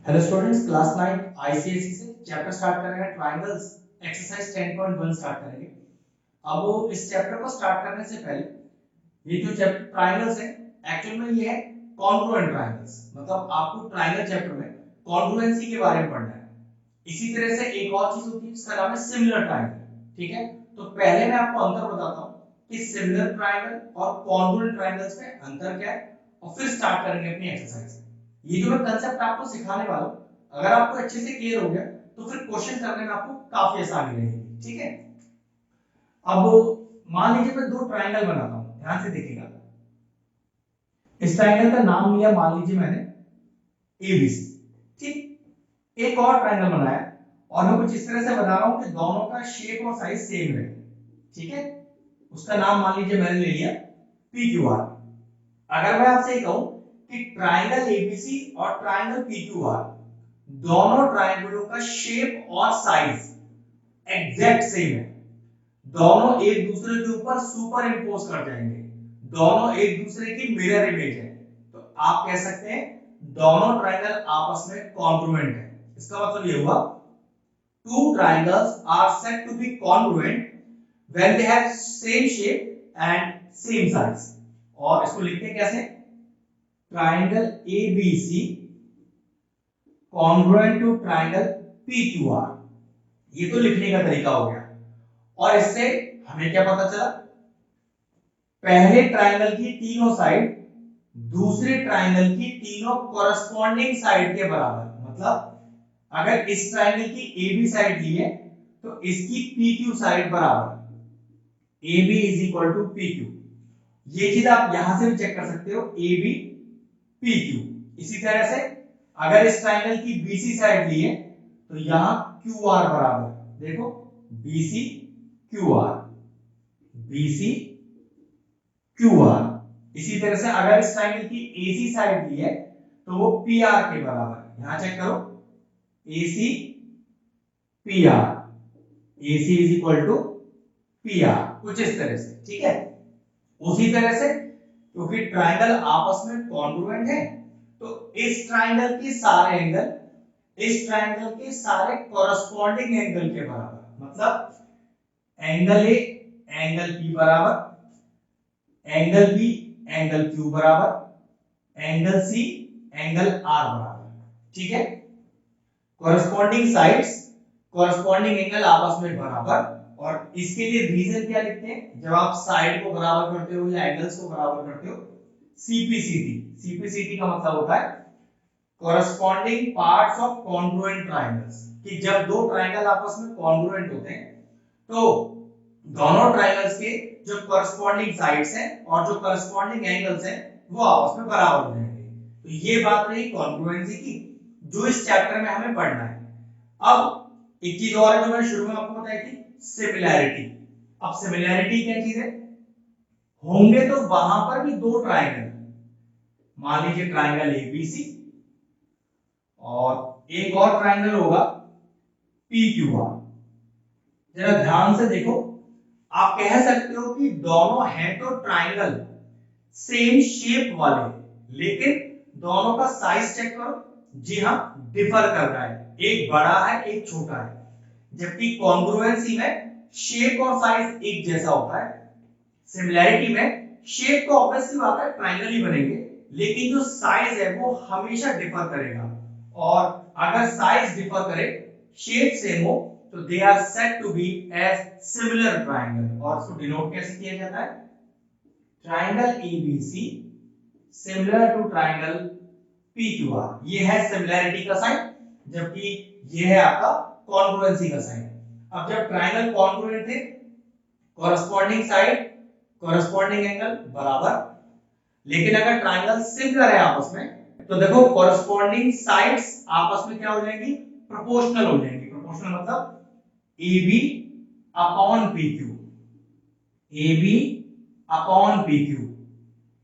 Hello students, class 9 ICSE से chapter start कर रहे हैं ट्रायंगल्स। एक्सरसाइज 10.1 स्टार्ट करेंगे। अब इस चैप्टर को स्टार्ट करने से पहले ये जो चैप्टर ट्रायंगल्स है, एक्चुअल में ये है कॉन्ग्रुएंट ट्रायंगल्स। मतलब आपको ट्रायंगल चैप्टर में कॉन्ग्रुएंसी के बारे में पढ़ना है। इसी तरह से एक और चीज होती है जिसका नाम है सिमिलर ट्रायंगल। ठीक है, तो पहले मैं आपको अंतर बताता हूँ कि सिमिलर ट्रायंगल और कॉन्ग्रुएंट ट्रायंगल्स में अंतर क्या है, और फिर स्टार्ट करेंगे अपनी एक्सरसाइज। ये जो मैं कंसेप्ट आपको सिखाने वाला हूँ, अगर आपको अच्छे से क्लियर हो गया तो फिर क्वेश्चन करने में आपको काफी आसानी रहेगी। ठीक है, अब मान लीजिए मैं दो ट्रायंगल बनाता हूँ, ध्यान से देखिएगा। इस ट्रायंगल का नाम लिया मान लीजिए मैंने एबीसी। ठीक, एक और ट्रायंगल बनाया और मैं कुछ इस तरह से बना रहा हूं कि दोनों का शेप और साइज सेम रहे। ठीक है, उसका नाम मान लीजिए मैंने ले लिया PQR। अगर मैं आपसे ये कहूं कि ट्रायंगल एबीसी और ट्रायंगल PQR दोनों ट्रायंगलों का शेप और साइज एग्जैक्ट सेम है, दोनों एक दूसरे के ऊपर सुपर इंपोज कर जाएंगे, दोनों एक दूसरे की मिरर इमेज है, तो आप कह सकते हैं दोनों ट्रायंगल आपस में कॉन्ग्रुएंट है। इसका मतलब ये हुआ two triangles are said to be congruent when they have same shape and same size। और इसको लिखते हैं कैसे, triangle ABC congruent to triangle PQR। ये तो लिखने का तरीका हो गया। और इससे हमें क्या पता चला, पहले ट्रायंगल की तीनों साइड दूसरे ट्रायंगल की तीनों कॉरस्पॉन्डिंग साइड के बराबर। मतलब अगर इस ट्रायंगल की AB साइड ली है तो इसकी PQ साइड बराबर, AB is equal to PQ। ये चीज आप यहां से भी चेक कर सकते हो, AB PQ। इसी तरह से अगर इस ट्रायंगल की BC साइड ली है तो यहां QR बराबर, देखो BC QR, BC QR। इसी तरह से अगर इस ट्रायंगल की AC साइड ली है तो वो PR के बराबर, यहां चेक करो AC PR, AC is equal to PR, कुछ इस तरह से। ठीक है, उसी तरह से क्योंकि ट्रायंगल आपस में कॉन्ग्रुएंट है तो इस ट्रायंगल के सारे एंगल इस ट्रायंगल के सारे कॉरस्पॉन्डिंग एंगल के बराबर। मतलब एंगल ए एंगल P बराबर, एंगल बी एंगल Q बराबर, एंगल सी एंगल R बराबर। ठीक है, कॉरस्पॉन्डिंग साइड्स कॉरस्पॉन्डिंग एंगल आपस में बराबर। और इसके लिए रीजन क्या लिखते हैं, जब आप साइड को बराबर करते हो या एंगल्स को बराबर करते हो, CPCT। CPCT का मतलब होता है corresponding parts of congruent triangles. कि जब दो ट्रायंगल आपस में कॉन्ग्रुएंट होते हैं तो दोनों ट्रायंगल्स के जो कॉरस्पॉन्डिंग साइड्स हैं और जो कॉरस्पॉन्डिंग एंगल्स हैं वो आपस में बराबर हो जाएंगे। तो ये बात रही कॉन्ग्रुएंसी की, जो इस चैप्टर में हमें पढ़ना है। अब एक चीज और है जो मैंने शुरू में आपको बताई थी, सिमिलैरिटी। अब सिमिलैरिटी क्या चीज है, होंगे तो वहां पर भी दो ट्रायंगल, मान लीजिए ट्रायंगल एबीसी और एक और ट्रायंगल होगा PQR। जरा ध्यान से देखो, आप कह सकते हो कि दोनों हैं तो ट्रायंगल सेम शेप वाले, लेकिन दोनों का साइज चेक करो। जी हाँ, डिफर कर रहा है, एक बड़ा है एक छोटा है। जबकि कॉन्ग्रुएंसी में शेप और साइज एक जैसा होता है, सिमिलैरिटी में शेप तो ऑब्वियसली बात है ट्रायंगल ही बनेंगे, लेकिन जो साइज है वो हमेशा डिफर करेगा। और अगर साइज डिफर करे, शेप सेम हो, तो they are said to be as similar triangle. और इसको डिनोट कैसे किया जाता है, triangle ABC similar to triangle PQR। ये है सिमिलैरिटी का साइन, जबकि ये है आपका कॉन्ग्रुएंसी का साइन। अब जब ट्रायंगल कॉन्ग्रुएंट थे, कॉरस्पॉन्डिंग साइड कॉरस्पॉन्डिंग एंगल बराबर, लेकिन अगर ट्रायंगल सिमिलर है आपस में तो देखो कॉरस्पॉन्डिंग साइड्स आपस में क्या हो जाएंगी, प्रोपोर्शनल हो जाएंगी। प्रोपोर्शनल मतलब AB upon PQ, AB upon PQ,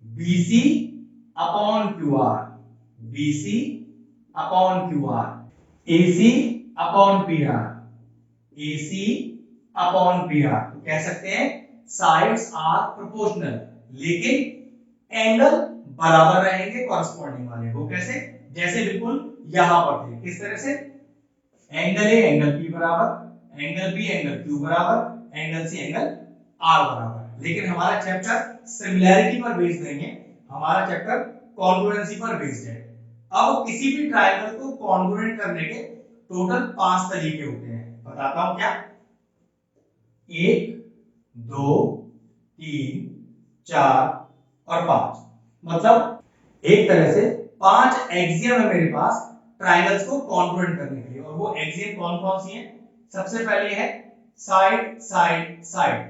BC upon QR, BC upon QR, AC upon PR, AC upon PR। तो कह सकते हैं साइड्स आर प्रोपोर्शनल, लेकिन एंगल बराबर रहेंगे कॉरस्पॉन्डिंग वाले। वो कैसे, जैसे बिल्कुल यहां पर थे। किस तरह से? एंगल ए एंगल बी बराबर, एंगल बी एंगल क्यू बराबर, एंगल सी एंगल आर बराबर। लेकिन हमारा चैप्टर सिमिलैरिटी पर बेस्ड नहीं है, हमारा चैप्टर कॉन्ग्रुएंसी पर बेस्ड है। अब किसी भी ट्रायंगल को कॉन्ग्रुएंट करने के टोटल 5 तरीके होते हैं, बताता हूं क्या। 1 2 3 4 और 5, मतलब एक तरह से 5 एक्सियम है मेरे पास ट्रायंगल्स को कॉन्ग्रुएंट करने के लिए। और वो एक्सियम कौन कौन सी हैं? सबसे पहले है साइड साइड साइड,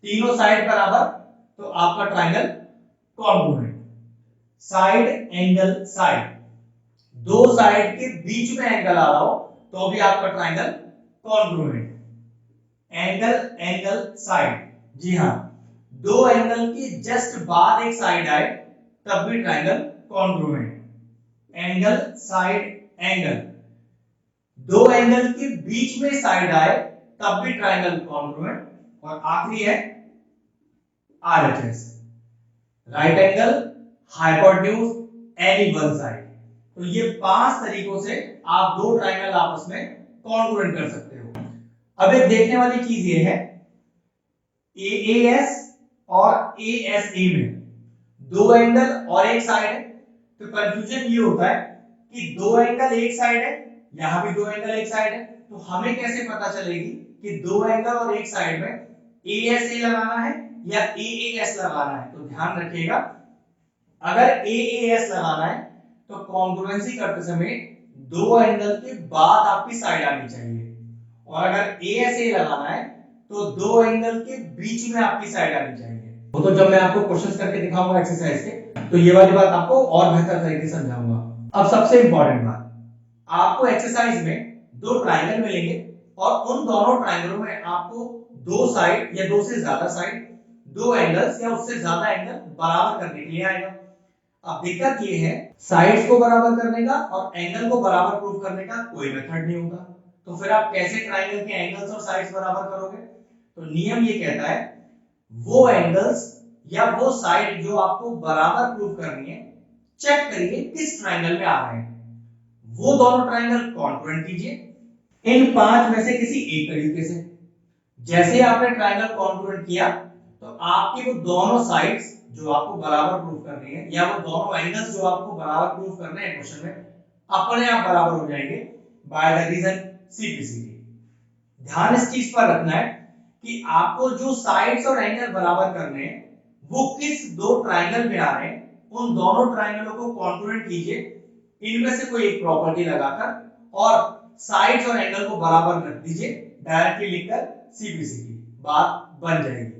तीनों साइड बराबर तो आपका triangle congruent. Side angle side, दो साइड के बीच में एंगल आ रहा हो तो भी आपका triangle congruent. Angle angle side, जी हाँ, दो एंगल के जस्ट बाद एक साइड आए तब भी triangle congruent. Angle side angle, दो एंगल के बीच में साइड आए तब भी ट्रायंगल कॉन्ग्रुएंट। और आखिरी है RHS, right angle, hypotenuse, any one side. तो ये 5 तरीकों से आप दो ट्रायंगल आपस में कॉन्ग्रुएंट कर सकते हो। अब एक देखने वाली चीज ये है, एएएस और एएसए में दो एंगल और एक साइड है, तो कंफ्यूजन ये होता है कि दो एंगल एक साइड है, यहां भी दो एंगल एक साइड है, तो हमें कैसे पता चलेगी कि दो एंगल और एक साइड में एएसए लगाना है या एएएस लगाना है? तो ध्यान रखिएगा, अगर एएएस लगाना है तो कॉन्ग्रुएंसी करते समय दो एंगल के बाद आपकी साइड आनी चाहिए, और अगर एएसए लगाना है तो दो एंगल के बीच में आपकी साइड आनी चाहिए। वो तो जब मैं आपको क्वेश्चंस करके दिखाऊंगा एक्सरसाइज के, तो ये वाली बात आपको और बेहतर तरीके से समझाऊंगा। अब सबसे इंपॉर्टेंट बात, आपको एक्सरसाइज में दो ट्रायंगल मिलेंगे और उन दोनों ट्रायंगलों में आपको दो साइड या दो से ज्यादा साइड, दो एंगल्स या उससे ज्यादा एंगल बराबर करने के लिए आएगा। अब दिक्कत ये है, साइड्स को बराबर करने का और एंगल को बराबर प्रूव करने का कोई मेथड नहीं होगा, तो फिर आप कैसे ट्रायंगल के एंगल्स और साइड्स बराबर करोगे? तो नियम ये कहता है, वो एंगल्स या वो साइड जो आपको बराबर प्रूव करनी है, चेक करिए किस ट्रायंगल में आ रहे हैं, वो दोनों ट्रायंगल कॉन्ग्रुएंट कीजिए इन 5 में से किसी एक तरीके से। जैसे आपने ट्रायंगल कॉन्ग्रुएंट किया तो आपके वो दोनों साइड्स जो आपको बराबर प्रूफ करनी है या वो दोनों एंगल्स जो आपको बराबर प्रूफ करने हैं क्वेश्चन में, अपने आप बराबर हो जाएंगे बाय द रीजन सीपीसीटी। ध्यान इस चीज पर रखना है कि आपको जो साइड्स और एंगल बराबर करने हैं वो किस दो ट्रायंगल में आ रहे हैं, उन दोनों ट्रायंगलों को कॉन्ग्रुएंट कीजिए इनमें से कोई एक प्रॉपर्टी लगाकर, और साइड्स और एंगल को बराबर रख दीजिए, डायरेक्टली लिखकर सीपीसीटी, बात बन जाएगी।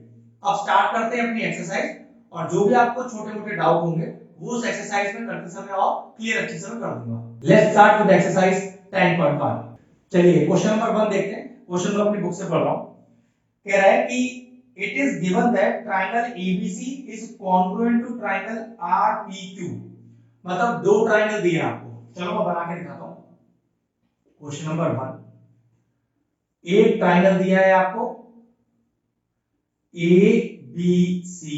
अब स्टार्ट करते हैं अपनी एक्सरसाइज, और जो भी आपको छोटे मोटे डाउट होंगे वो उस एक्सरसाइज में करते समय और क्लियर अच्छे से मैं कर दूंगा। Let's start with exercise 10.1। चलिए क्वेश्चन नंबर 1 देखते हैं। क्वेश्चन मैं अपनी बुक से पढ़ रहा हूं। कह रहा है कि it is given that triangle ABC is congruent to triangle RPQ. मतलब दो ट्रायंगल दिए आपको, चलो मैं बना के दिखाता हूं। क्वेश्चन नंबर 1, एक ट्रायंगल दिया है आपको ए बी सी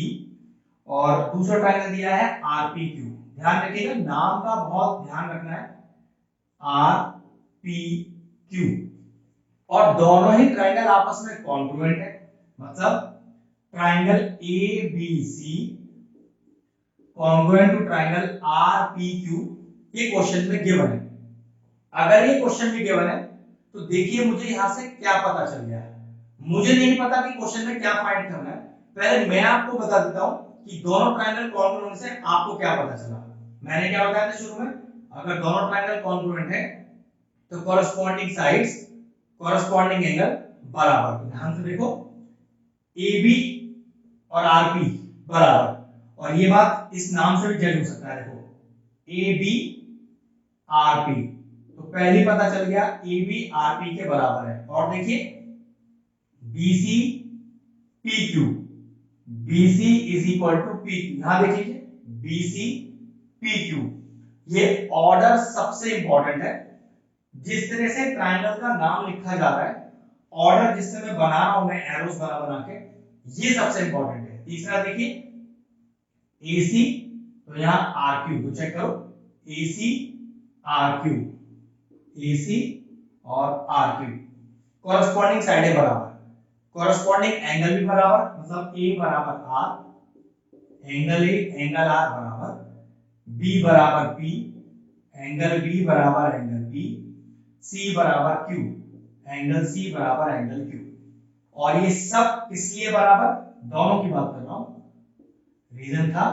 और दूसरा ट्रायंगल दिया है आरपीक्यू। ध्यान रखिएगा, नाम का बहुत ध्यान रखना है, आरपीक्यू। और दोनों ही ट्रायंगल आपस में कॉन्ग्रुएंट है, मतलब triangle A B C congruent to triangle RPQ. ये क्वेश्चन में गिवन है। अगर ये क्वेश्चन में गिवन है तो देखिए मुझे यहां से क्या पता चल गया है। मुझे नहीं पता कि क्वेश्चन में क्या फाइंड करना है, पहले मैं आपको बता देता हूं कि दोनों ट्रायंगल कॉन्ग्रुएंट से आपको क्या पता चला। मैंने क्या बताया था शुरू में, अगर दोनों ट्रायंगल कॉन्ग्रुएंट है तो कॉरेस्पॉन्डिंग साइड्स, कॉरेस्पॉन्डिंग एंगल बराबर। ध्यान से देखो, AB और RP बराबर, और ये बात इस नाम से भी जज हो सकता है। देखो AB RP, तो पहले पता चल गया AB RP के बराबर है। और देखिए BC PQ, BC is equal to PQ। यहां देखिए BC PQ, ये ऑर्डर सबसे इंपॉर्टेंट है। जिस तरह से ट्रायंगल का नाम लिखा जा रहा है, ऑर्डर जिससे मैं बना रहा हूं, मैं एरोस बना बना के, ये सबसे इंपॉर्टेंट है। तीसरा देखिए AC, तो यहां RQ, तो चेक करो AC आर क्यू, AC और आर क्यू, कॉरस्पॉन्डिंग साइडें बराबर, कॉरस्पॉन्डिंग एंगल भी बराबर, मतलब A बराबर R, angle A angle R बराबर, B बराबर P, एंगल B बराबर एंगल P, C बराबर Q, एंगल C बराबर एंगल Q। और ये सब किस लिए बराबर, दोनों की बात कर रहा हूं, रीजन था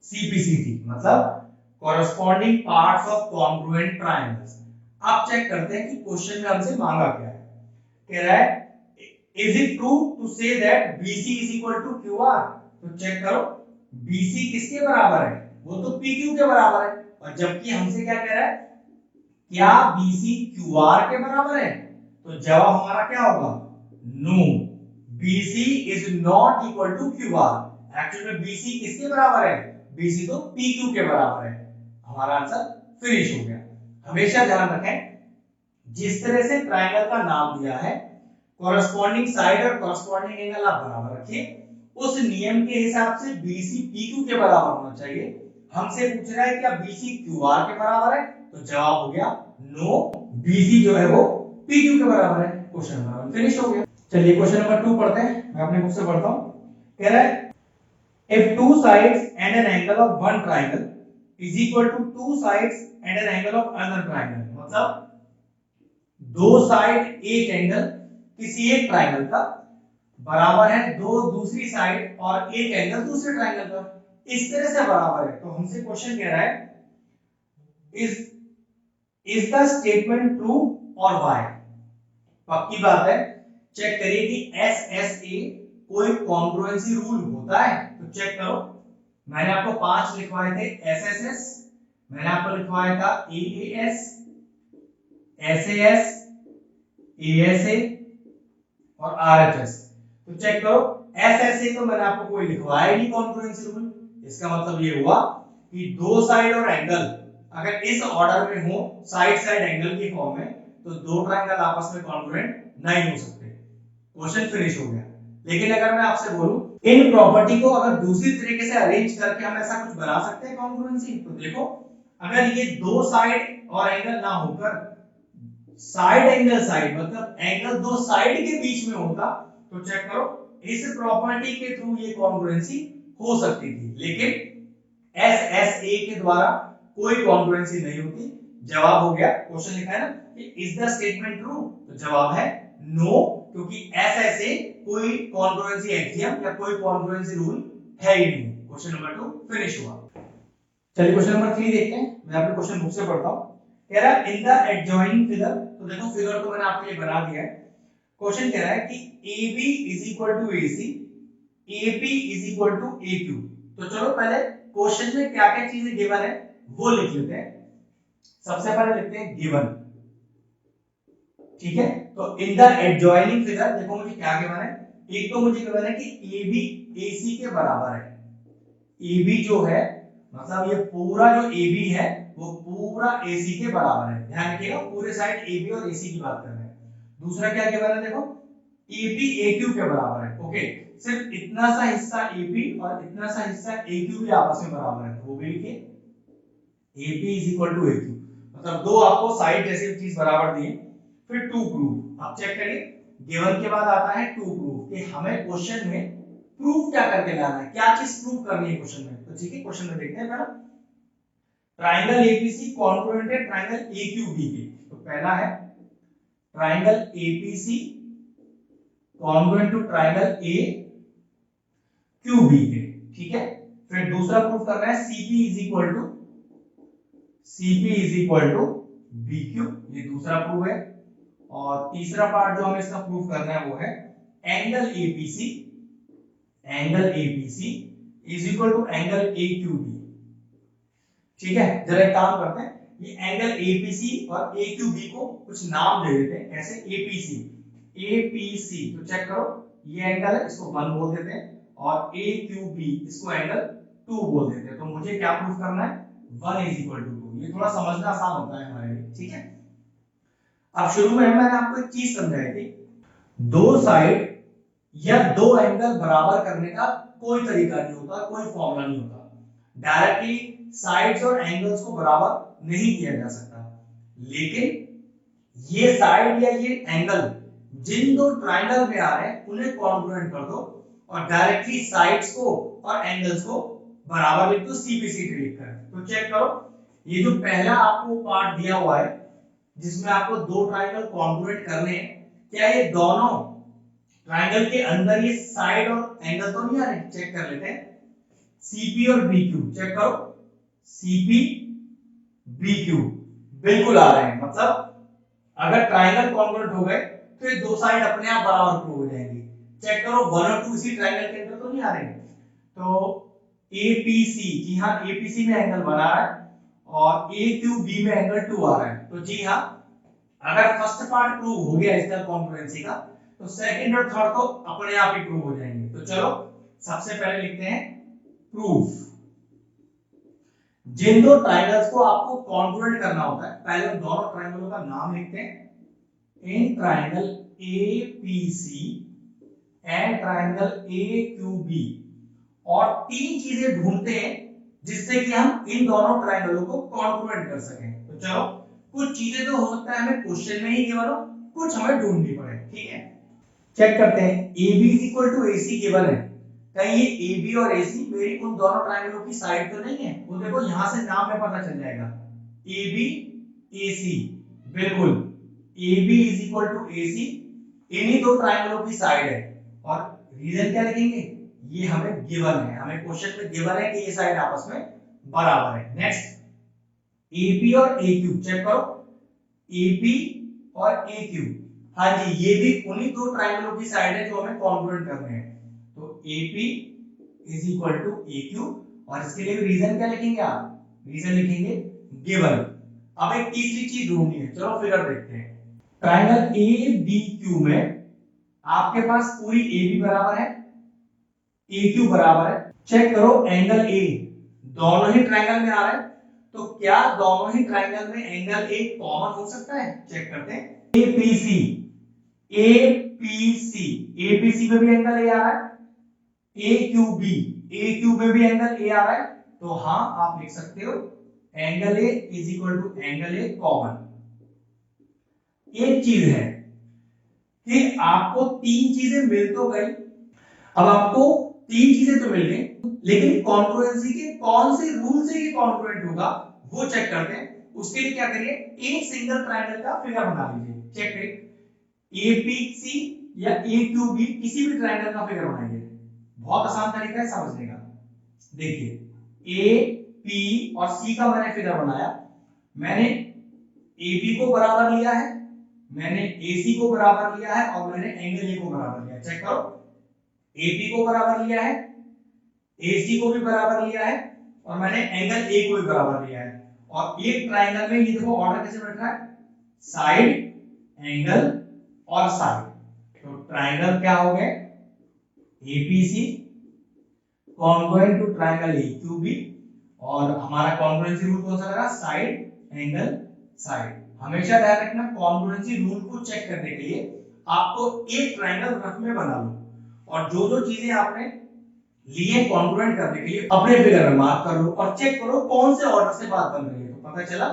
CPCT, मतलब corresponding parts of congruent triangles. अब चेक करते हैं कि क्वेश्चन में हमसे मांगा क्या है। कह रहा है is it true to say that BC is equal to QR। तो चेक करो BC किसके बराबर है, वो तो PQ के बराबर है, और जबकि हमसे क्या कह रहा है, क्या BC QR के बराबर है, तो जवाब हमारा क्या होगा, no, BC is not equal to QR। Actually में BC किसके बराबर है, BC तो PQ के बराबर है। हमारा आंसर फिनिश हो गया। हमेशा ध्यान रखें, जिस तरह से ट्रायंगल का नाम दिया है, कॉरस्पॉन्डिंग साइड और कॉरस्पॉन्डिंग एंगल आप बराबर रखिए, उस नियम के हिसाब से BC PQ के बराबर होना चाहिए। हमसे पूछ रहा है क्या BC QR के बराबर है, तो जवाब हो गया नो, BC जो है वो PQ के बराबर है। क्वेश्चन नंबर 1 फिनिश हो गया। चलिए क्वेश्चन नंबर 2 पढ़ते हैं, मैं अपने बुक से पढ़ता हूं। कह रहा है if two sides and an angle of one triangle is equal to two sides and an angle of another triangle, मतलब दो साइड एक एंगल किसी एक ट्रायंगल का बराबर है दो दूसरी साइड और एक एंगल दूसरे ट्रायंगल का, इस तरह से बराबर है। तो हमसे क्वेश्चन कह रहा है is is the statement true और व्हाई। पक्की बात है, चेक करिए कि SSA कोई कॉन्ग्रुएंसी रूल होता है, तो चेक करो। मैंने आपको 5 लिखवाए थे, SSS, मैंने आपको लिखवाया था AAS, SAS, ASA और RHS। तो चेक करो, SSA तो मैंने आपको कोई लिखवाया ही नहीं कॉन्ग्रुएंसी रूल, इसका मतलब ये हुआ कि दो साइड और एंगल अगर इस ऑर्डर में हो, साइड साइड एंगल के फॉर्म में, तो दो ट्रायंगल आपस में कॉन्ग्रुएंट नहीं हो सकते। क्वेश्चन फिनिश हो गया। लेकिन अगर मैं आपसे बोलूं इन प्रॉपर्टी को अगर दूसरी तरीके से अरेंज करके हम ऐसा कुछ बना सकते हैं कॉन्ग्रुएंसी, तो देखो अगर ये दो साइड और एंगल ना होकर साइड एंगल साइड, मतलब एंगल दो साइड के बीच में होता, तो चेक करो इस प्रॉपर्टी के थ्रू ये कॉन्ग्रुएंसी हो सकती थी। लेकिन SSA के द्वारा कोई कॉन्ग्रुएंसी नहीं होती। जवाब हो गया, क्वेश्चन लिखा है ना कि इज द स्टेटमेंट ट्रू, तो जवाब है नो, क्योंकि SSA कोई कॉन्ग्रुएंसी एक्सियम या कोई कॉन्ग्रुएंसी रूल है ही नहीं। क्वेश्चन नंबर 2 फिनिश हुआ। चलिए क्वेश्चन नंबर 3 देखते हैं, मैं आपके क्वेश्चन बुक से पढ़ता हूं। कह रहा है इन द एडजॉइनिंग फिगर, तो देखो फिगर तो मैंने आपके लिए बना दिया है। क्वेश्चन कह रहा है कि AB is equal to AC, AP is equal to AQ। तो चलो पहले क्वेश्चन में क्या क्या चीजें गिवन है वो लिख लेते हैं। सबसे पहले लिखते हैं गिवन, ठीक है। तो इन द एडजॉइनिंग फिगर देखो मुझे क्या गिवन है, एक तो मुझे गिवन है कि AB AC के बराबर है। AB जो है मतलब ये पूरा जो AB है वो पूरा AC के बराबर है। ध्यान रखिएगा पूरे साइड AB और AC की बात कर रहे हैं। दूसरा क्या गिवन है, देखो AP AQ के बराबर है। ओके, सिर्फ इतना सा हिस्सा AP और इतना सा हिस्सा AQ भी आपस में बराबर है, तो वो भी लिखिए AP is equal to AQ। मतलब दो आपको साइड जैसी चीज बराबर दी है। फिर टू प्रूफ, आप चेक करिए गिवन के बाद आता है टू प्रूफ कि हमें क्वेश्चन में प्रूफ क्या करके लाना है, क्या चीज प्रूफ करनी है क्वेश्चन में। तो ठीक है, क्वेश्चन में देखते हैं पहला ट्राइंगल APC कॉन्ग्रुएंट है ट्राइंगल AQB के। तो पहला है triangle APC congruent to triangle AQB के, ठीक है। फिर दूसरा प्रूफ करना है CP is equal to BQ, ये दूसरा प्रूफ है। और तीसरा पार्ट जो हमें इसका प्रूफ करना है वो है angle APC is equal to angle AQB, ठीक है। जरा एक काम करते हैं, ये एंगल APC और AQB को कुछ नाम दे देते हैं, कैसे APC तो चेक करो ये एंगल है, इसको 1 बोल देते हैं, और AQB इसको एंगल 2 बोल देते हैं। तो मुझे क्या प्रूफ करना है, 1 इज इक्वल टू 2। ये थोड़ा समझना आसान होता है हमारे लिए, ठीक है। अब शुरू में मैंने आपको एक चीज समझाई थी, दो साइड या दो एंगल बराबर करने का कोई तरीका नहीं होता, कोई फॉर्मूला नहीं होता। डायरेक्टली साइड्स और एंगल्स को बराबर नहीं किया जा सकता। लेकिन ये साइड या ये एंगल जिन दो ट्रायंगल में आ रहे हैं उन्हें कॉन्ग्रुएंट कर दो और डायरेक्टली साइड्स को और एंगल्स को बराबर लिख दो, सीपीसीटी लिखकर। तो चेक करो, ये जो पहला आपको पार्ट दिया हुआ है जिसमें आपको दो ट्रायंगल कॉन्ग्रुएंट करने हैं, क्या ये दोनों ट्रायंगल के अंदर ये साइड और एंगल तो नहीं आ रहे? चेक कर लेते हैं। सीपी और बीक्यू चेक करो, सीपी बीक्यू बिल्कुल आ रहे हैं। मतलब अगर ट्रायंगल कॉन्ग्रुएंट हो गए तो ये दो साइड अपने आप बराबर प्रूव हो जाएंगी। चेक करो 1 और 2 इसी ट्रायंगल के अंदर तो नहीं आ रहे? तो एपीसी, जी हाँ एपीसी में एंगल बना है और एक्यूबी में एंगल 2 आ रहा है। तो जी हाँ, अगर फर्स्ट पार्ट प्रूव हो गया इसका कॉन्ग्रुएंसी का, तो सेकंड और थर्ड तो अपने आप ही प्रूव हो जाएंगे। तो चलो सबसे पहले लिखते हैं प्रूफ। जिन दो ट्रायंगल्स को आपको कॉन्ग्रुएंट करना होता है, पहले हम दोनों ट्रायंगलों का नाम लिखते हैं। In triangle APC and triangle AQB, और तीन चीजें ढूंढते हैं जिससे कि हम इन दोनों ट्रायंगलों को कॉन्ग्रुएंट कर सकें। तो चलो, कुछ चीजें तो हो सकता है हमें क्वेश्चन में ही गिवन हो, कुछ हमें ढूंढनी पड़े। ठीक है, चेक करते हैं। AB = AC गिवन है, कहीं ये AB और AC मेरी उन दोनों ट्रायंगलों की साइड तो नहीं है? वो देखो यहां से नाम में पता चल जाएगा, AB AC, बिल्कुल AB = AC इन्हीं दो ट्रायंगलों की साइड है। और रीजन क्या लिखेंगे? ये हमें गिवन है, हमें क्वेश्चन में गिवन है कि ये साइड आपस में बराबर है। नेक्स्ट, AP और AQ चेक करो, AP और AQ, हाँ जी ये भी उन्हीं दो ट्रायंगलों की साइड है जो हमें कॉन्ग्रुएंट करने हैं। तो AP = AQ, और इसके लिए रीजन क्या लिखेंगे आप? रीजन लिखेंगे गिवन। अब एक तीसरी चीज ढूंढनी है, चलो फिगर देखते हैं। ट्रायंगल ABQ में आपके पास पूरी AB बराबर है, AQ बराबर है। चेक करो एंगल A दोनों ही ट्रायंगल में आ रहा है, तो क्या दोनों ही ट्रायंगल में एंगल A कॉमन हो सकता है? चेक करते हैं। APC APC में भी एंगल A आ रहा है, AQ में भी एंगल A आ रहा है। तो हाँ आप लिख सकते हो angle A = angle A common. एक चीज है कि आपको तीन चीजें मिल तो गई, अब आपको तीन चीजें तो मिल गई, लेकिन कॉन्ग्रुएंसी के कौन से रूल से ये कॉन्ग्रुएंट होगा वो चेक करते हैं। उसके लिए क्या करिए, एक सिंगल ट्रायंगल का फिगर बना लीजिए। चेक करिए, एपीसी या एक्यूबी किसी भी ट्रायंगल का फिगर बनाइए, बहुत आसान तरीका है समझने का। देखिए ए पी और सी का मैंने फिगर बनाया, मैंने एबी को बराबर लिया है, मैंने एसी को बराबर लिया है और मैंने एंगल ए को बराबर लिया। चेक करो, एपी को बराबर लिया है, एसी को भी बराबर लिया है और मैंने एंगल ए को भी बराबर लिया है। और एक ट्रायंगल में ये देखो ऑर्डर कैसे बैठ रहा है, साइड, एंगल और साइड। तो ट्रायंगल क्या हो गए, APC congruent to triangle AQB, और हमारा कॉन्ग्रुएंसी रूल कौन सा लगा, साइड, एंगल, साइड। हमेशा ध्यान रखना कॉन्ग्रुएंसी रूल को चेक करने के लिए आपको एक ट्रायंगल रफ में बना लो और जो जो चीजें आपने लिए कॉन्ग्रुएंट करने के लिए अपने फिगर में मार्क कर लो और चेक करो कौन से ऑर्डर से बात बन रही है। तो पता चला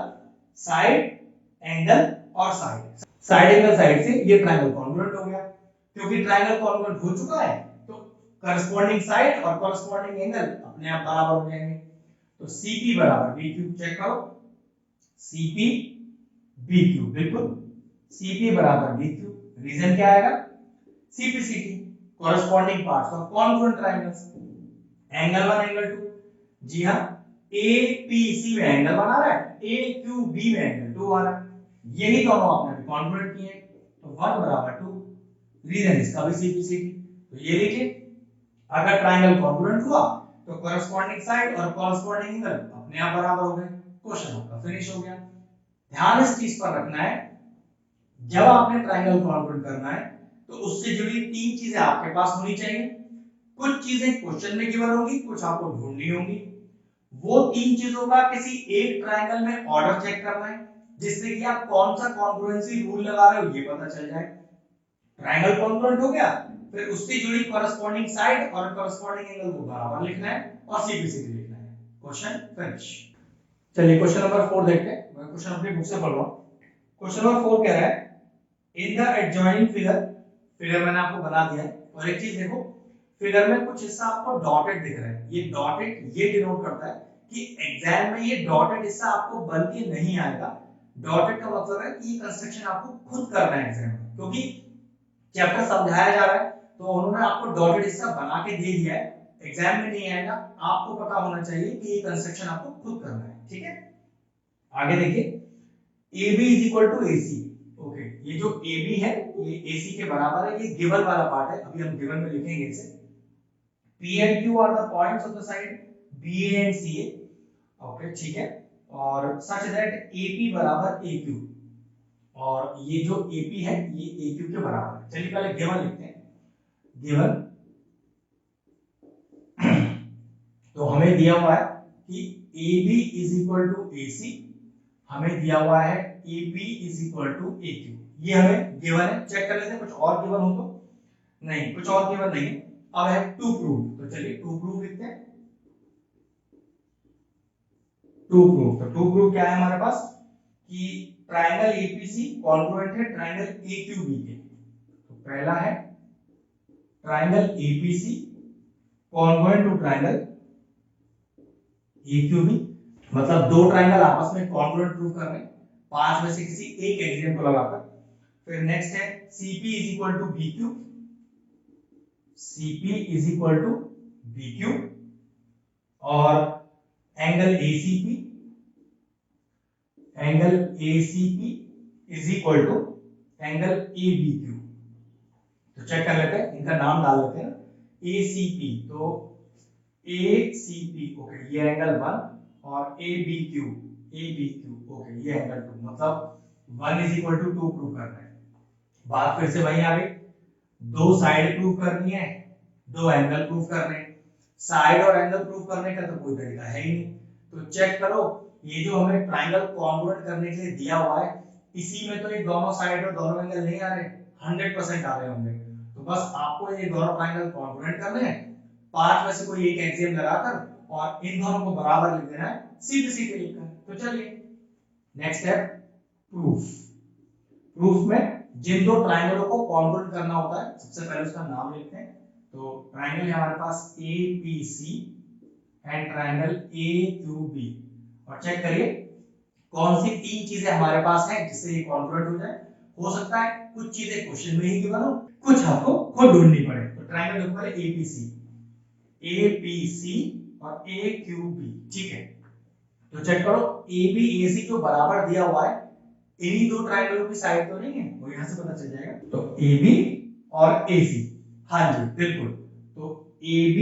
साइड, एंगल और साइड, साइड एंगल साइड से ये ट्रायंगल कॉन्ग्रुएंट हो गया। क्योंकि ट्रायंगल कॉन्ग्रुएंट हो चुका है तो करस्पॉन्डिंग साइड और करस्पॉन्डिंग एंगल अपने आप बराबर हो जाएंगे। तो CP = BQ, चेक करो CP BQ, बिल्कुल CP = BQ। रीजन क्या आएगा, CPCT corresponding parts of congruent triangles, angle 1 angle 2, जी हाँ APC में एंगल बना रहा है, AQB में एंगल 2 आ रहा है, यही दोनों आपने कॉन्ग्रुएंट किए, तो 1 = 2। रीजन इसका भी CPCT। तो ये लिखिए, अगर ट्रायंगल कॉन्ग्रुएंट हुआ तो कॉरेस्पॉन्डिंग साइड और कॉरेस्पॉन्डिंग एंगल अपने आप बराबर हो गए, क्वेश्चन आपका फिनिश हो गया। ध्यान इस चीज पर रखना है, जब आपने ट्रायंगल कॉन्ग्रुएंट करना है तो उससे जुड़ी तीन चीजें आपके पास होनी चाहिए। कुछ चीजें क्वेश्चन में गिवन होंगी, कुछ आपको ढूंढनी होंगी। वो तीन चीजों का किसी एक ट्रायंगल में ऑर्डर चेक करना है जिससे कि आप कौन सा कॉन्ग्रुएंसी रूल लगा रहे हो ये पता चल जाए। ट्रायंगल कॉन्ग्रुएंट हो गया, फिर उससे जुड़ी कॉरेस्पॉन्डिंग साइड और कॉरेस्पॉन्डिंग एंगल को बराबर लिखना है और सीपीसीटी लिखना है, क्वेश्चन फिनिश। चलिए क्वेश्चन नंबर 4 देखते हैं, मैं क्वेश्चन अपनी बुक से पढ़ रहा हूँ। क्वेश्चन नंबर 4 कह रहा है in the adjoining figure, figure मैंने आपको बना दिया है, और एक चीज देखो, फिगर में कुछ हिस्सा आपको डॉटेड दिख रहा है, ये डॉटेड ये डिनोट करता है कि एग्जाम में ये डॉटेड हिस्सा आपको बन के नहीं आएगा। डॉटेड का मतलब है कि ये कंस्ट्रक्शन आपको खुद करना है एग्जाम में, क्योंकि चैप्टर समझाया जा रहा है तो उन्होंने आपको डॉटेड हिस्सा बना के दे दिया है, एग्जाम में नहीं आएगा, आपको पता होना चाहिए कि ये कंस्ट्रक्शन आपको खुद करना है, ठीक है। आगे देखिए, AB is equal to AC। Okay, ये जो AB है ये AC के बराबर है, ये गिवन वाला पार्ट है, अभी हम गिवन में लिखेंगे इसे। P and Q are the points of the side BA and CA। Okay ठीक है, और सच दैट AP बराबर AQ, और ये जो AP है ये AQ के बराबर है। चलिए पहले गिवन लिखते हैं। गिवन तो हमें दिया हुआ है कि AB is equal to AC, हमें दिया हुआ है AB is equal to AQ, ये हमें गिवन है। चेक कर लेते हैं कुछ और गिवन हो तो, नहीं कुछ और गिवन नहीं है। अब है टू प्रूव, तो चलिए टू प्रूव लिखते हैं। टू प्रूव, तो टू प्रूव क्या है हमारे पास कि ट्रायंगल APC कॉन्ग्रुएंट है ट्रायंगल AQB के। तो पहला है triangle APC congruent to triangle AQB, मतलब दो ट्रायंगल आपस में कॉन्ग्रुएंट प्रूव कर रहे हैं, पांच में से किसी एक एग्रीगेट को लगाकर। फिर नेक्स्ट है CP is equal to BQ, CP is equal to BQ, और angle ACP, angle ACP is equal to angle ABQ। तो चेक कर लेते हैं, इनका नाम डाल लेते हैं। ACP, तो ACP ओके ये एंगल 1, और ABQ ओके ये एंगल 2, मतलब 1 इज इक्वल टू 2 प्रूव करना है। बात फिर से वही आ गई, दो साइड प्रूव करनी है, दो एंगल प्रूव करने हैं। साइड और एंगल प्रूव करने का तो कोई तरीका है ही नहीं। तो चेक करो, ये जो हमें ट्रायंगल कॉन्ग्रुएंट करने के लिए दिया हुआ है, इसी में तो ये दोनों साइड और दोनों एंगल नहीं आ रहे, 100% आ रहे होंगे। तो बस आपको ये दोनों ट्रायंगल कॉन्ग्रुएंट करने हैं, पांच में से कोई एक एक्सियम लगाकर और इन दोनों को बराबर लिख देना है, सीधे सीधे लिखकर। तो चलिए नेक्स्ट है प्रूफ। प्रूफ में जिन दो ट्रायंगलों को कॉन्ग्रुएंट करना होता है, सबसे पहले उसका नाम लिखते हैं। तो ट्रायंगल है हमारे पास APC एंड ट्रायंगल AQB, और चेक करिए कौन सी तीन चीजें हमारे पास हैं जिससे ये कॉन्ग्रुएंट हो जाए। हो सकता है कुछ चीजें क्वेश्चन में ही गिवन हो, कुछ आपको खुद ढूंढनी पड़े। तो ट्रायंगल देखो पहले APC और AQB, ठीक है। तो चेक करो ABAC जो बराबर दिया हुआ है, इन्हीं दो ट्रायंगलों की साइड तो नहीं है, वो यहां से पता चल जाएगा। तो AB और AC, हाँ जी बिल्कुल, तो AB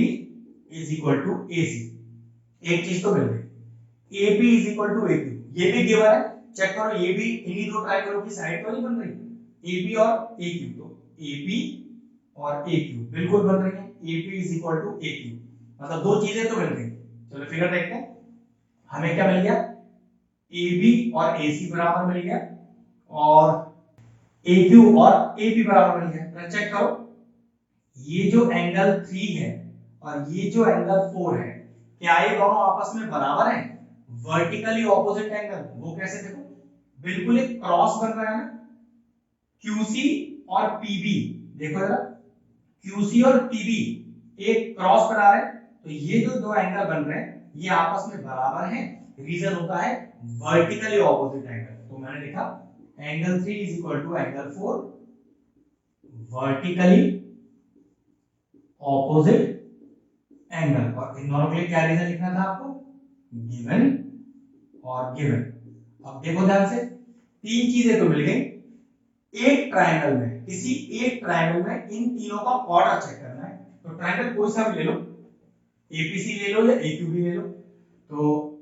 is equal to AC, एक चीज तो मिल गई। AP is equal to AQ, ये भी गिवन है। चेक करो ये भी इन्हीं दो ट्रायंगलों की साइड तो नहीं बन रही, AB और AQ, तो AB और AQ बिल्कुल बन रही है। AP is equal to AQ, मतलब दो चीजें तो मिल गई। चलो फिगर देखते हैं, हमें क्या मिल गया, AB और AC बराबर मिल गया, और AQ और AP बराबर मिल गया। तो चेक करो ये जो एंगल 3 है और ये जो एंगल 4 है, क्या ये दोनों आपस में बराबर हैं? वर्टिकली ऑपोजिट एंगल, वो कैसे देखो, बिल्कुल एक क्रॉस बन रहा है ना, QC और PB, देखो जरा QC और PB एक क्रॉस बना रहे हैं, तो ये जो दो एंगल बन रहे हैं ये आपस में बराबर हैं। रीजन होता है वर्टिकली ऑपोजिट एंगल, तो मैंने लिखा angle 3 is equal to angle 4 vertically opposite angle, और इन दोनों के लिए क्या रीजन लिखना था आपको, गिवन और गिवन। अब देखो ध्यान से, तीन चीजें तो मिल गई, एक ट्रायंगल में, किसी एक ट्रायंगल में इन तीनों का ऑर्डर चेक करना है। तो ट्रायंगल कोई सा भी ले लो, APC ले लो या AQB ले लो। तो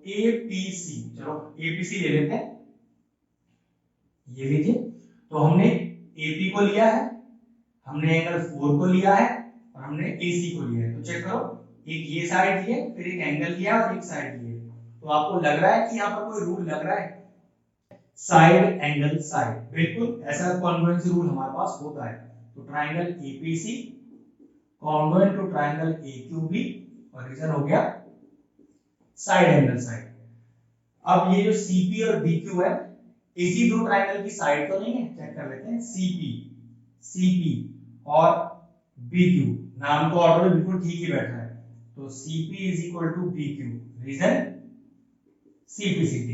APC, चलो APC ले लेते हैं, ये लीजिए। तो हमने AP को लिया है, हमने एंगल 4 को लिया है, और हमने AC को लिया है। तो चेक करो, एक ये साइड लिए, फिर एक एंगल लिया और एक साइड लिए। तो आपको लग रहा है कि यहाँ पर कोई रूल लग रहा है, साइड एंगल साइड, बिल्कुल ऐसा कॉन्ग्रुएंसी रूल हमारे पास होता है। तो triangle APC congruent to triangle AQB, और रीजन हो गया साइड एंगल साइड। अब ये जो CP और BQ है, इसी दो ट्रायंगल की साइड तो नहीं है, चेक कर लेते हैं। CP और BQ, नाम तो ऑर्डर में बिल्कुल ठीक ही बैठा है, तो CP is equal to BQ, reason CPCT।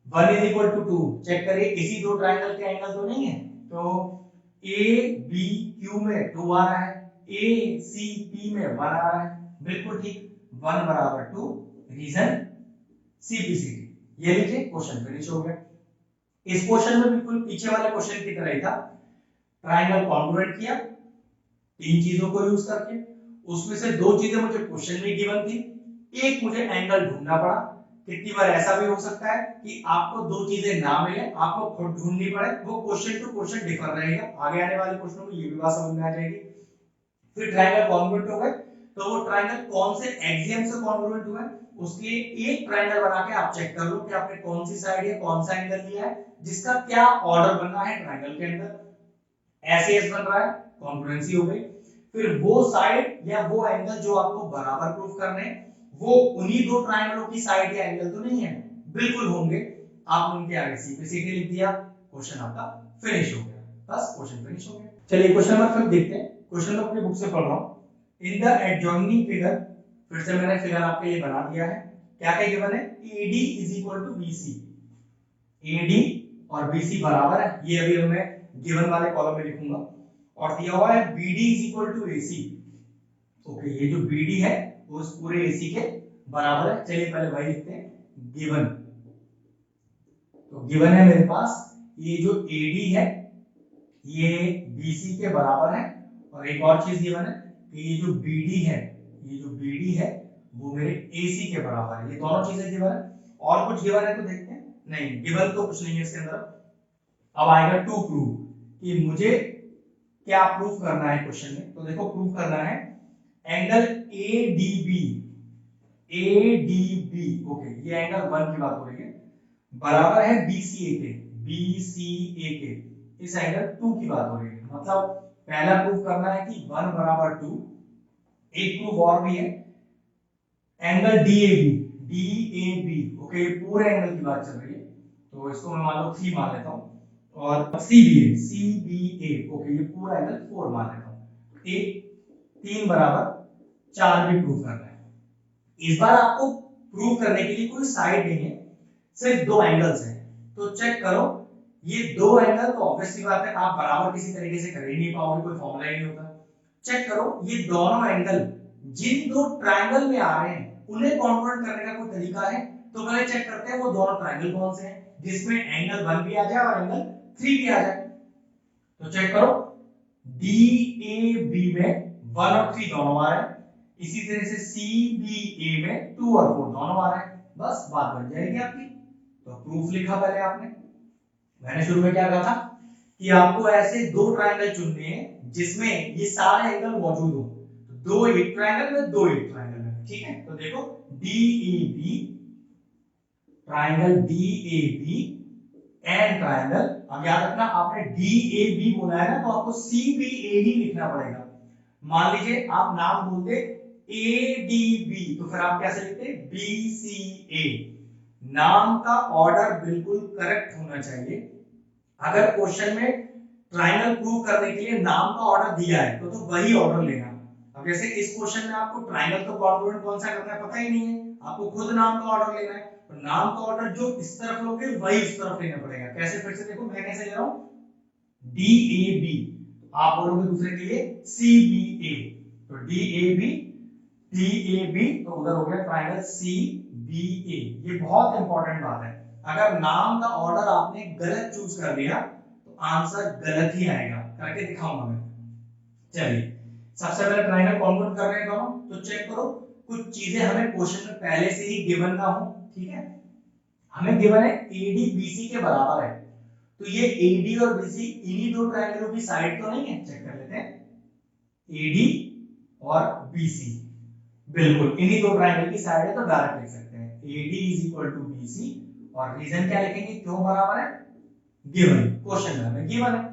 1 is equal to 2, check करिए इसी दो ट्रायंगल के एंगल तो नहीं है, तो ABQ में 2 आ रहा है, ACP में 1 आ रहा है, बिल्कुल ठीक, 1 बराबर 2, रीजन CPCT। ये लीजिए क्वेश्चन फिनिश हो गया। इस क्वेश्चन में बिल्कुल पीछे वाले क्वेश्चन की तरह ही था, ट्रायंगल कॉन्ग्रुएंट किया तीन चीजों को यूज करके, उसमें से दो चीजें मुझे क्वेश्चन में गिवन थी, एक मुझे एंगल ढूंढना पड़ा। कितनी बार ऐसा भी हो सकता है कि आपको दो चीजें ना मिले, आपको खुद ढूंढनी पड़े, वो क्वेश्चन टू क्वेश्चन डिफर रहेगा, आगे आने वाले क्वेश्चनों में ये भी बात समझ में आ जाएगी। फिर ट्रायंगल कॉन्ग्रुएंट हो गए, तो वो ट्रायंगल कौन से एक्सियम से कॉन्ग्रुएंट हुआ है, उसके एक ट्रायंगल बना के आप चेक कर लो कि आपने कौन सी साइड है, कौन सा एंगल लिया है, जिसका क्या ऑर्डर बनना है ट्रायंगल के अंदर। ऐसे एस बन रहा है, कॉन्ग्रुएंसी हो गई। फिर वो साइड या वो एंगल जो आपको बराबर प्रूफ करने हैं, वो उन्हीं दो ट्रायंगलों की साइड या एंगल तो नहीं है, बिल्कुल होंगे, आपने उनके आगे CPCT लिख दिया, क्वेश्चन आपका फिनिश हो गया, बस क्वेश्चन फिनिश हो गया। चलिए क्वेश्चन नंबर 5 देखते हैं, क्वेश्चन अपनी बुक से पढ़ रहा हूं। इन द एडजॉइनिंग फिगर, फिर से मैंने फिगर आपके लिए बना दिया है, क्या क्या गिवन है, AD is equal to BC, AD और BC बराबर है, ये अभी मैं गिवन वाले कॉलम में लिखूंगा, और दिया हुआ है BD is equal to AC। Okay, ये जो BD है वो उस पूरे AC के बराबर है। चलिए पहले वही लिखते हैं, गिवन। तो गिवन है मेरे पास ये जो AD है ये BC के बराबर है, और एक और चीज गिवन है कि ये जो BD है, ये जो BD है वो मेरे AC के बराबर है, ये दोनों चीजें गिवन है। और कुछ गिवन है तो देखते हैं, नहीं गिवन तो कुछ नहीं है इसके अंदर। अब आएगा टू प्रूव, कि मुझे क्या प्रूफ करना है क्वेश्चन में, तो देखो प्रूफ करना है एंगल ADB, ADB, ओके ये एंगल 1 की बात हो रही है, बराबर है BCA के, BCA के, इस एंगल 2 की बात हो रही है। मतलब पहला प्रूफ करना है कि 1 बराबर 2, एक प्रूफ और भी है, एंगल DAB, DAB, ओके पूरे एंगल की बात चल रही है, तो इसको मैं मान लो 3 मान लेता हूं, और CBA, CBA, ओके ये पूरा एंगल 4 मान लेता हूं, एक 3 बराबर 4 भी प्रूफ करना है। इस बार आपको प्रूव करने के लिए कोई साइड नहीं है, सिर्फ दो एंगल्स हैं, तो चेक करो ये दो एंगल तो ऑब्वियस सी बात है आप बराबर किसी तरीके से कर ही नहीं पाओगे, कोई फॉर्मूला ही नहीं होता। चेक करो ये दोनों एंगल जिन दो ट्रायंगल में आ रहे हैं उन्हें कॉन्वर्ट करने का कोई तरीका है, तो पहले चेक करते हैं वो दोनों ट्रायंगल कौन से हैं जिसमें एंगल 1 भी आ जाए और एंगल 3 भी आ जाए। तो चेक करो DAB में 1 और 3 दोनों आ रहे हैं, इसी तरह से CBA में 2 और 4 दोनों आ रहे हैं, बस बात बन जाएगी आपकी। तो प्रूफ लिखा पहले आपने, मैंने शुरू में क्या कहा था कि आपको ऐसे दो ट्रायंगल चुनने हैं जिसमें ये सारे एंगल मौजूद हो, तो दो एक ट्रायंगल में, दो एक ट्रायंगल में, ठीक है। तो देखो DAB, triangle DAB and triangle, अब याद रखना आपने DAB बोला है ना, तो आपको CBA ही लिखना पड़ेगा। मान लीजिए आप नाम बोलते ADB, तो फिर आप कैसे लिखते BCA, नाम का ऑर्डर बिल्कुल करेक्ट होना चाहिए। अगर क्वेश्चन में ट्रायंगल प्रूव करने के लिए नाम का ऑर्डर दिया है तो वही ऑर्डर लेना। अब जैसे इस क्वेश्चन में आपको ट्रायंगल का कॉन्ग्रुएंट कौन सा करना है पता ही नहीं है, आपको खुद नाम का ऑर्डर लेना है, तो नाम का ऑर्डर जो इस तरफ लोगे वही उस तरफ लेना पड़ेगा। कैसे, फिर से देखो मैं कैसे ले रहा हूं, DAB, आप बोलोगे दूसरे के लिए CBA, तो DAB, DAB, तो उधर हो गया ट्रायंगल CBA। ये बहुत इंपॉर्टेंट बात है, अगर नाम का ऑर्डर आपने गलत चूज कर लिया तो आंसर गलत ही आएगा, करके दिखाऊंगा मैं। चलिए सबसे पहले ट्रायंगल कॉन्वर्ट कर रहे हैं दोनों, तो चेक करो कुछ चीजें हमें क्वेश्चन में पहले से ही गिवन ना हो, ठीक है। हमें गिवन है AD BC के बराबर है, तो ये AD और BC इन्हीं दो ट्रायंगलों की साइड तो नहीं है, चेक कर लेते हैं। AD और BC बिल्कुल इन्हीं दो ट्रायंगल की साइड है, तो डायरेक्ट लिख सकते हैं AD is equal to BC, और रीजन क्या लिखेंगे क्यों बराबर है, गिवन, क्वेश्चन में हमें गिवन है।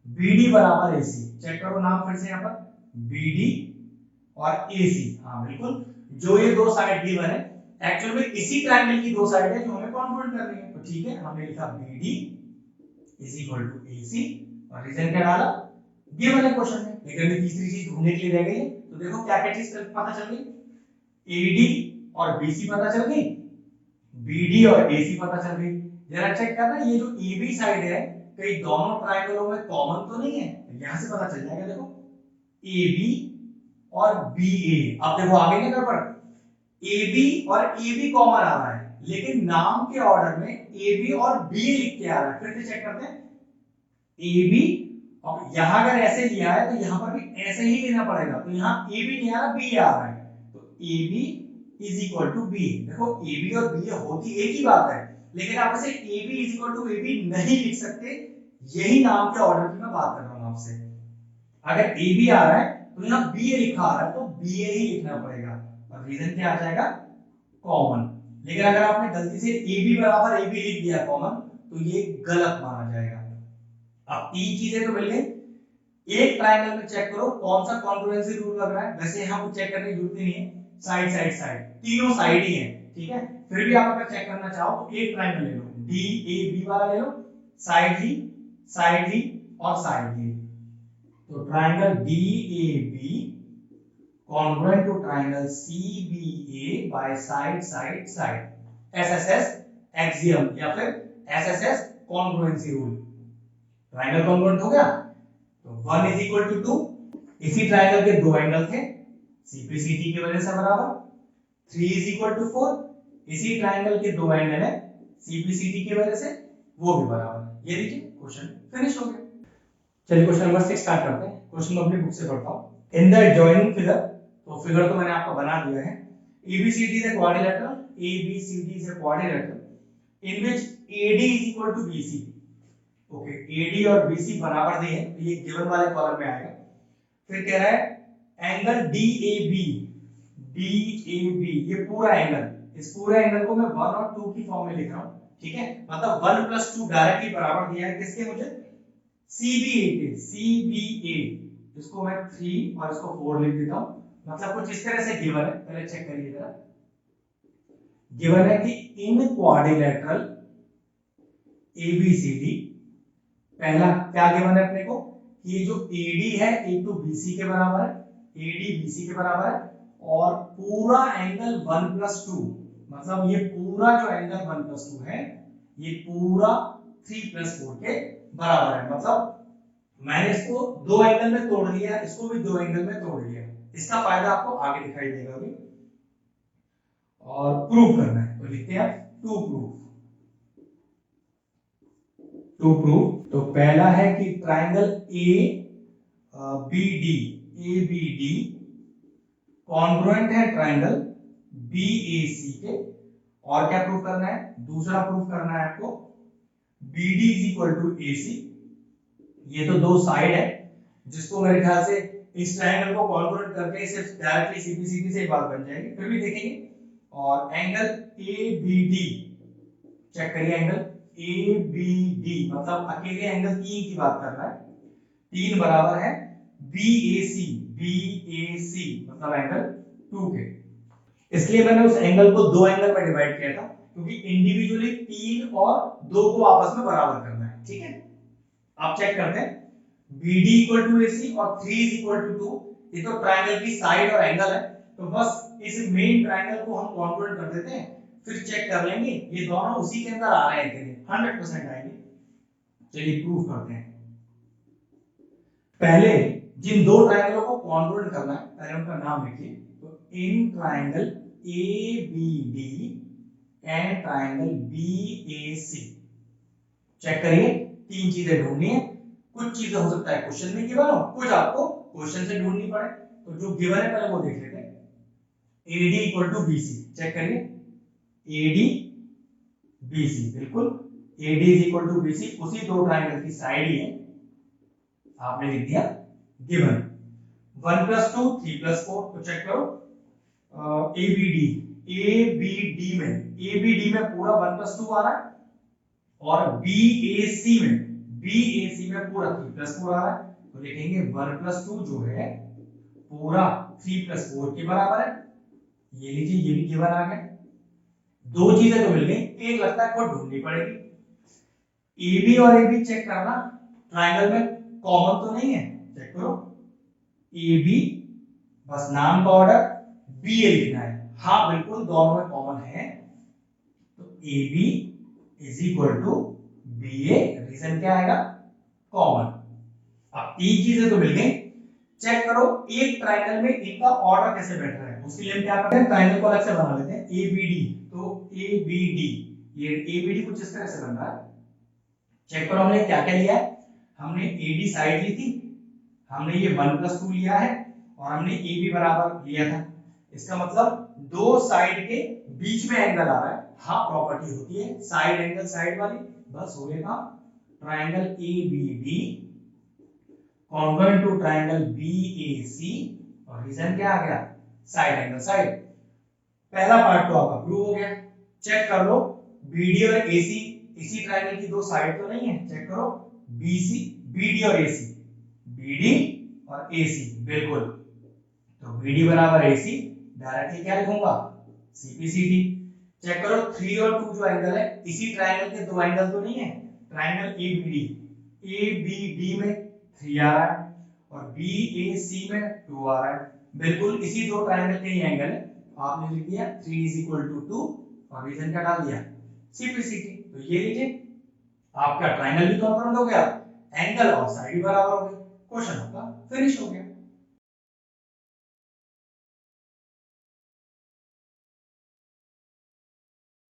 BD बराबर AC, चेक करो नाम फिर से यहां पर BD और AC, हाँ बिल्कुल जो ये दो साइड गिवन है, एक्चुअल में इसी ट्रायंगल की दो साइड है जो हमें कॉन्ग्रुएंट करनी है। तो ठीक है, हमने लिखा BD is equal to AC और रीजन क्या डाला, गिवन है क्वेश्चन में। लेकिन अभी तीसरी चीज ढूंढने के लिए रह गई है। तो देखो क्या क्या चीज पता चल गई, AD और BC पता चल गई, BD और AC पता चल गई। जरा चेक करना ये जो AB साइड है कहीं दोनों ट्रायंगलों में कॉमन तो नहीं है, यहां से पता चल जाएगा। देखो AB और BA, अब देखो आगे नहीं गड़बड़, AB और AB कॉमन आ रहा है लेकिन नाम के ऑर्डर में AB और BA लिख के आ रहा है। फिर से चेक करते हैं, AB और यहां अगर ऐसे लिया है तो यहां पर भी ऐसे ही लेना पड़ेगा। तो यहां AB नहीं आ रहा, BA आ रहा है। तो AB is equal to BA। देखो AB और BA होती एक ही बात है, लेकिन आप इसे AB is equal to AB नहीं लिख सकते। यही नाम के ऑर्डर की मैं बात कर रहा हूं आपसे। अगर AB आ रहा है तो यहाँ BA लिखा आ रहा है तो BA ही लिखना पड़ेगा और रीजन क्या आ जाएगा, कॉमन। लेकिन अगर आपने गलती से AB बराबर AB लिख दिया कॉमन तो ये गलत माना जाएगा। अब तीन चीजें तो मिल गई। एक ट्रायंगल में चेक करो कौन सा कॉन्ग्रुएंसी रूल लग रहा है। वैसे यहां कुछ चेक करने की जरूरत नहीं है, साइड साइड साइड तीनों साइड ही है, ठीक है। फिर भी आप अगर चेक करना चाहो तो एक ट्रायंगल ले लो, DAB वाला ले लो, साइड ही और साइड ही। तो triangle DAB congruent to triangle CBA by side side side, SSS axiom या फिर SSS congruency rule। Triangle congruent हो गया तो 1 इज इक्वल टू 2, इसी ट्रायंगल के दो एंगल थे CPCT की वजह से बराबर। 3 इज इक्वल टू 4, इसी ट्रायंगल के दो एंगल है CPCT की वजह से, वो भी बराबर। ये देखिए क्वेश्चन फिनिश हो गया। चलिए क्वेश्चन नंबर 6 स्टार्ट करते हैं। क्वेश्चन अपनी बुक से पढ़ता हूं। इन द जॉइनिंग फिगर, तो फिगर तो मैंने आपको बना दिया है। ABCD is a quadrilateral, ABCD is a quadrilateral in which AD is equal to BC। Okay, AD और BC बराबर नहीं है तो ये गिवन वाले कॉलम में आएगा। फिर कह रहा है एंगल DAB, DAB ये पूरा एंगल, इस पूरे एंगल को मैं 1 और 2 की फॉर्म में लिख रहा हूं, ठीक है। मतलब 1 + 2 डायरेक्टली बराबर दिया है किसके, मुझे CBA के, CBA। इसको मैं 3 और इसको 4 लिख देता हूं। मतलब कुछ इस तरह से गिवन है, पहले चेक करिए जरा। गिवन है कि इन क्वाड्रिलेटरल ABCD, पहला क्या गिवन है अपने को कि ये जो AD है एक तो BC के बराबर है, AD BC के बराबर है और पूरा एंगल 1 + 2, मतलब ये पूरा जो एंगल 1 + 2 है ये पूरा 3 + 4 के बराबर है। मतलब मैंने इसको दो एंगल में तोड़ लिया, इसको भी दो एंगल में तोड़ लिया। इसका फायदा आपको आगे दिखाई देगा अभी। और प्रूव करना है तो लिखते हैं टू प्रूव। तो पहला है कि ट्रायंगल ABD कॉन्ग्रुएंट है ट्रायंगल BAC के। और क्या प्रूव करना है, दूसरा प्रूव करना है आपको BD = AC। ये तो दो साइड है जिसको मेरे ख्याल से इस ट्रायंगल को कॉन्ग्रुएंट करके सिर्फ डायरेक्टली CPCT से बात बन जाएगी, फिर भी देखेंगे। और एंगल ABD चेक करिए, एंगल ABD मतलब अकेले एंगल 3 की बात कर रहा है, 3 बराबर है BAC मतलब एंगल 2 के। इसलिए मैंने उस एंगल को दो एंगल में डिवाइड किया था क्योंकि इंडिविजुअली 3 और 2 को आपस में बराबर करना है, ठीक है। आप चेक करते हैं BD = AC और 3 = 2, ये तो ट्रायंगल की साइड और एंगल है। तो बस इस मेन ट्रायंगल को हम कॉन्ग्रुएंट कर देते हैं, फिर चेक कर लेंगे ये दोनों उसी के अंदर आ रहे हैं कि नहीं, 100% आएंगे। चलिए प्रूव करते हैं। पहले जिन दो ट्रायंगलों को कॉन्ग्रुएंट करना है पहले उनका नाम लिखिए। तो इन triangle ABD and triangle BAC check करिए, तीन चीजें ढूंढनी है। कुछ चीजें हो सकता है क्वेश्चन में गिवन हो, कुछ आपको क्वेश्चन से ढूंढनी पड़े। तो जो गिवन है पहले वो देख लेते हैं। AD = BC चेक करिए, AD BC बिल्कुल AD = BC उसी दो ट्रायंगल की साइड ही है, आपने लिख दिया गिवन। 1 + 2 3 + 4 तो चेक करो ABD में पूरा 1 + 2 आ रहा है और BAC में पूरा 3 + 4 आ रहा है। तो लिखेंगे 1 + 2 जो है पूरा 3 + 4 के बराबर है। ये लीजिए ये भी गिवन आ गया। दो चीजें तो मिल गई, एक लगता है खुद ढूंढनी पड़ेगी। AB और AB चेक करना, ट्रायंगल में कॉमन तो नहीं है, चेक करो। AB बस नाम का ऑर्डर, BA लिखना है, हाँ बिल्कुल दोनों में कॉमन है, तो AB is equal to BA, reason क्या आएगा, कॉमन। अब तीन चीजें तो मिल गई, चेक करो एक ट्रायंगल में इनका ऑर्डर कैसे बैठ रहा है, उसके लिए हम क्या करते हैं, ट्रायंगल को अलग से बना लेते हैं, ABD। तो ABD, ये ABD कुछ इस तरह से बन रहा है। चेक करो हमने क्या क्या लिया है, हमने AD साइड ली थी, हमने ये 1+2 लिया है, और हमने AB बराबर लिया था। इसका मतलब दो साइड के बीच में एंगल आ रहा है, हाँ प्रॉपर्टी होती है साइड एंगल साइड वाली, बस हो गया काम। Triangle ABD congruent to triangle BAC, और रीजन क्या आ गया, साइड एंगल साइड। पहला पार्ट तो आपका प्रूव हो गया। चेक कर लो BD और AC इसी ट्रायंगल की दो साइड तो नहीं है, चेक करो BD और AC, BD और AC, बिल्कुल। तो BD बराबर AC, डायरेक्टली क्या लिखूंगा, CPCD। चेक करो 3 और 2 जो एंगल है, इसी ट्रायंगल के दो एंगल तो नहीं है, ट्रायंगल ABD में 3 आ रहा है और BAC में 2 आ रहा है, बिल्कुल इसी दो ट्रायंगल के ही एंगल है। आपने लिख दिया 3 इज इक्वल टू 2 और रीजन क्या डाल दिया, CPCD। तो ये लीजिए आपका ट्रायंगल भी कॉन्ग्रुएंट हो गया, एंगल और साइड भी बराबर हो गई, क्वेश्चन आपका फिनिश हो गया।